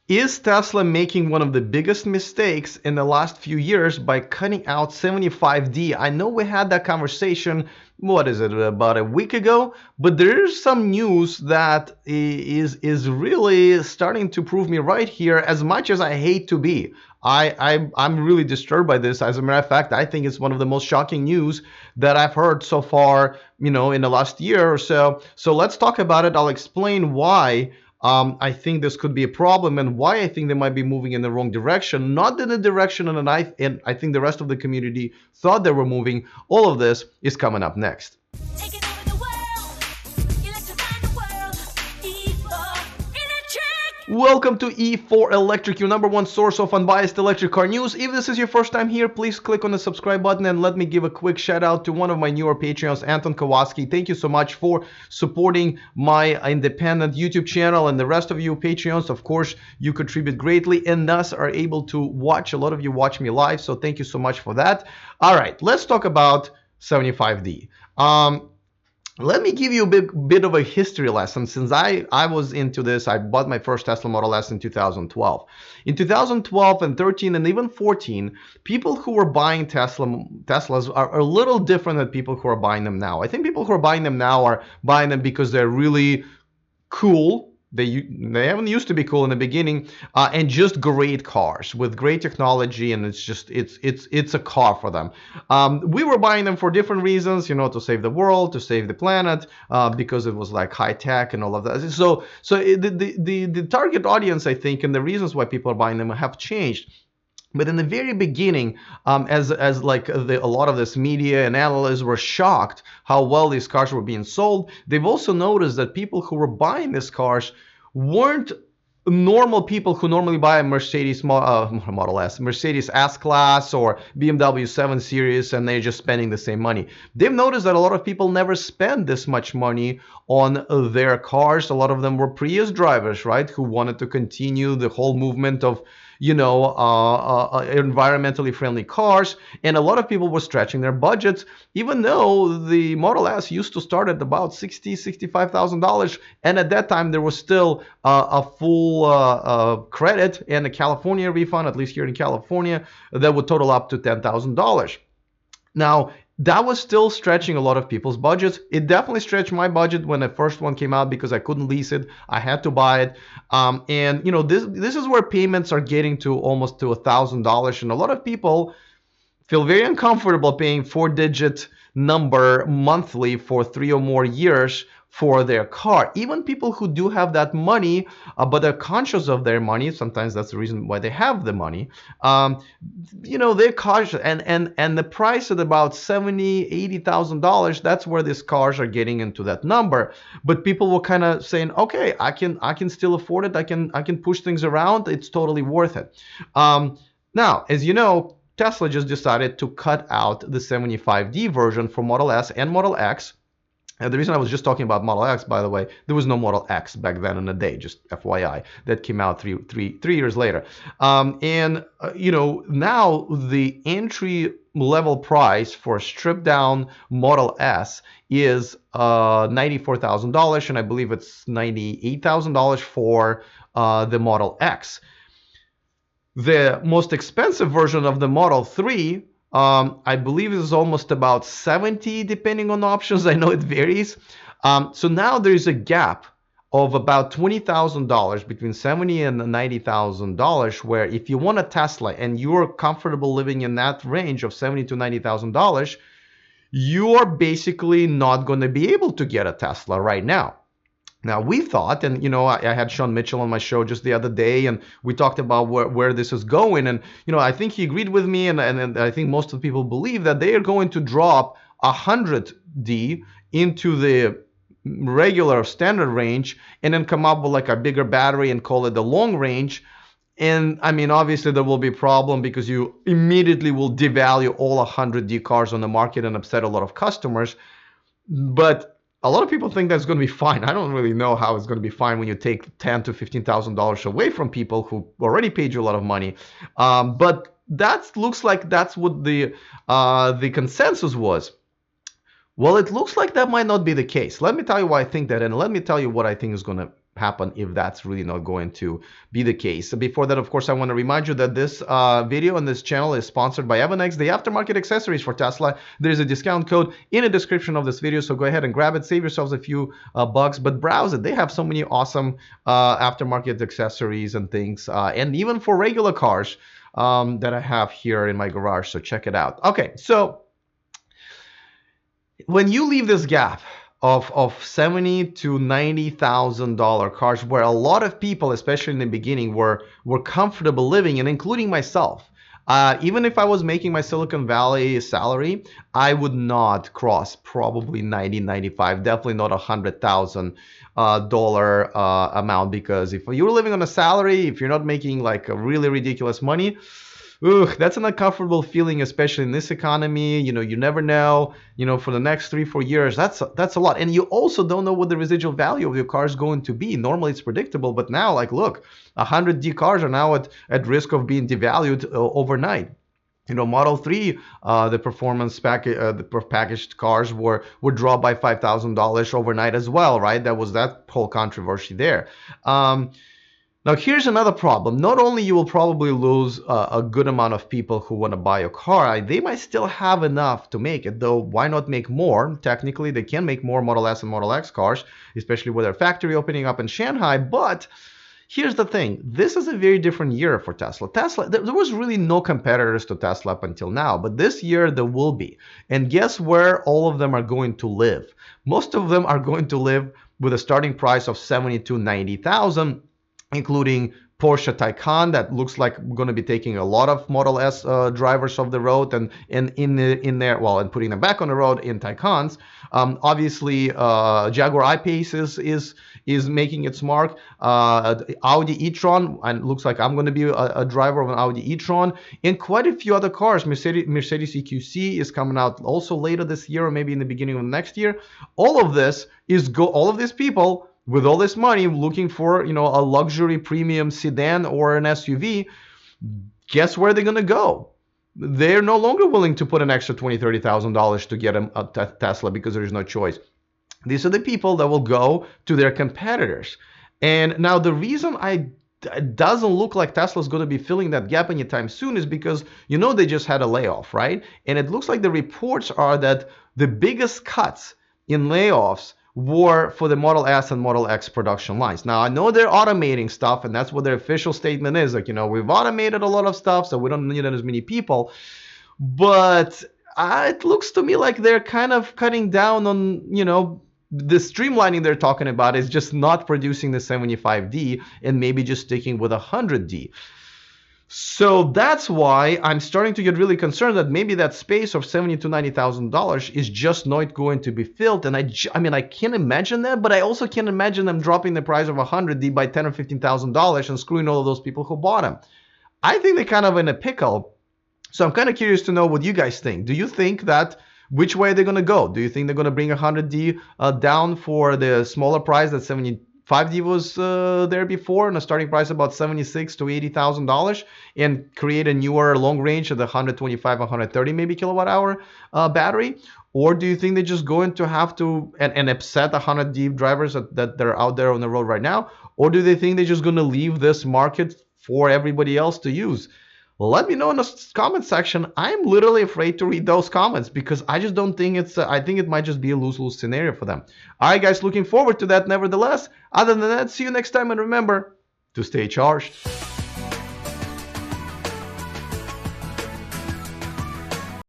Is Tesla making one of the biggest mistakes in the last few years by cutting out 75D? I know we had that conversation, what is it, about a week ago, but there is some news that is really starting to prove me right here, as much as I hate to be. I'm really disturbed by this. As a matter of fact, I think it's one of the most shocking news that I've heard so far, in the last year or so. So let's talk about it. I'll explain why I think this could be a problem and why I think they might be moving in the wrong direction, not in the direction and I think the rest of the community thought they were moving. All of this is coming up next. Welcome to E4 Electric, your number one source of unbiased electric car news. If this is your first time here, please click on the subscribe button and let me give a quick shout out to one of my newer Patreons, Anton Kowalski. Thank you so much for supporting my independent YouTube channel, and the rest of you Patreons, of course, you contribute greatly and thus are able to watch. A lot of you watch me live, so thank you so much for that. All right, let's talk about 75D. Let me give you a bit of a history lesson. Since I was into this, I bought my first Tesla Model S in 2012. In 2012 and 13 and even 14, people who were buying Teslas are a little different than people who are buying them now. I think people who are buying them now are buying them because they're really cool. They haven't used to be cool in the beginning, and just great cars with great technology, and it's a car for them. We were buying them for different reasons, to save the world, to save the planet, because it was like high tech and all of that. The target audience, I think, and the reasons why people are buying them have changed. But in the very beginning, as like a lot of this media and analysts were shocked how well these cars were being sold, they've also noticed that people who were buying these cars weren't normal people who normally buy a Mercedes Model S, Mercedes S-Class or BMW 7 Series, and they're just spending the same money. They've noticed that a lot of people never spend this much money on their cars. A lot of them were Prius drivers, right, who wanted to continue the whole movement of environmentally friendly cars, and a lot of people were stretching their budgets, even though the Model S used to start at about $65,000, and at that time there was still a full credit and a California refund, at least here in California, that would total up to $10,000. Now, that was still stretching a lot of people's budgets. It definitely stretched my budget when the first one came out because I couldn't lease it. I had to buy it. And this is where payments are getting to almost to $1,000, and a lot of people feel very uncomfortable paying 4-digit number monthly for 3 or more years for their car. Even people who do have that money, but they're conscious of their money. Sometimes that's the reason why they have the money. They're cautious, and the price at about $70,000-$80,000. That's where these cars are getting into that number. But people were kind of saying, okay, I can still afford it. I can push things around. It's totally worth it. Now, as you know, Tesla just decided to cut out the 75D version for Model S and Model X. And the reason I was just talking about Model X, by the way, there was no Model X back then in the day, just FYI. That came out three years later. Now the entry level price for a stripped down Model S is $94,000, and I believe it's $98,000 for the Model X. The most expensive version of the Model 3, I believe, is almost about $70,000, depending on options. I know it varies. So now there's a gap of about $20,000 between $70,000 and $90,000, where if you want a Tesla and you're comfortable living in that range of $70,000 to $90,000, you are basically not going to be able to get a Tesla right now. Now, we thought, and I had Sean Mitchell on my show just the other day, and we talked about where this is going, and I think he agreed with me, and I think most of the people believe that they are going to drop 100D into the regular standard range, and then come up with like a bigger battery and call it the long range. And I mean, obviously there will be a problem because you immediately will devalue all 100D cars on the market and upset a lot of customers. But a lot of people think that's going to be fine. I don't really know how it's going to be fine when you take $10,000 to $15,000 away from people who already paid you a lot of money. But that looks like that's what the consensus was. Well, it looks like that might not be the case. Let me tell you why I think that, and let me tell you what I think is going to happen if that's really not going to be the case. So before that, of course, I want to remind you that this video on this channel is sponsored by Evanex, the aftermarket accessories for Tesla. There's a discount code in the description of this video, so go ahead and grab it, save yourselves a few bucks, but browse it. They have so many awesome aftermarket accessories and things, and even for regular cars that I have here in my garage, so check it out. Okay, so when you leave this gap of $70,000 to $90,000 cars, where a lot of people, especially in the beginning, were comfortable living, and including myself, even if I was making my Silicon Valley salary, I would not cross probably 90, 95, definitely not $100,000 amount, because if you're living on a salary, if you're not making like a really ridiculous money, that's an uncomfortable feeling, especially in this economy. You know, you never know, you know, for the next 3-4 years, that's a lot. And you also don't know what the residual value of your car is going to be. Normally it's predictable, but now, like, look, 100D cars are now at risk of being devalued overnight. You know, Model 3, the performance package, the packaged cars were dropped by $5,000 overnight as well, right? That was that whole controversy there. Now, here's another problem. Not only you will probably lose a good amount of people who want to buy a car, they might still have enough to make it, though why not make more? Technically, they can make more Model S and Model X cars, especially with their factory opening up in Shanghai, but here's the thing. This is a very different year for Tesla. There was really no competitors to Tesla up until now, but this year there will be. And guess where all of them are going to live? Most of them are going to live with a starting price of $70,000 to $90,000, including Porsche Taycan that looks like we're going to be taking a lot of Model S drivers off the road and in there, well, and putting them back on the road in Taycans. Obviously, Jaguar I-Pace is making its mark. Audi e-tron, and it looks like I'm going to be a driver of an Audi e-tron, and quite a few other cars. Mercedes EQC is coming out also later this year, or maybe in the beginning of next year. All of this all of these people with all this money looking for, you know, a luxury premium sedan or an SUV, guess where they're going to go? They're no longer willing to put an extra $20,000, $30,000 to get a Tesla because there's no choice. These are the people that will go to their competitors. And now the reason it doesn't look like Tesla's going to be filling that gap anytime soon is because, you know, they just had a layoff, right? And it looks like the reports are that the biggest cuts in layoffs were for the Model S and Model X production lines. Now, I know they're automating stuff, and that's what their official statement is. Like, you know, we've automated a lot of stuff, so we don't need as many people. But it looks to me like they're kind of cutting down on, you know, the streamlining they're talking about is just not producing the 75D and maybe just sticking with 100D. So that's why I'm starting to get really concerned that maybe that space of $70,000 to $90,000 is just not going to be filled. And I mean, I can't imagine that, but I also can't imagine them dropping the price of 100D by $10,000 or $15,000 and screwing all of those people who bought them. I think they're kind of in a pickle. So I'm kind of curious to know what you guys think. Do you think that which way they're going to go? Do you think they're going to bring 100D down for the smaller price that 75D was there before, and a starting price about $76,000 to $80,000, and create a newer long range of the 125, 130 maybe kilowatt hour battery? Or do you think they're just going to have to and upset 100D drivers that are out there on the road right now? Or do they think they're just going to leave this market for everybody else to use? Let me know in the comment section. I'm literally afraid to read those comments because I just don't think I think it might just be a lose-lose scenario for them. All right, guys, looking forward to that nevertheless. Other than that, see you next time, and remember to stay charged.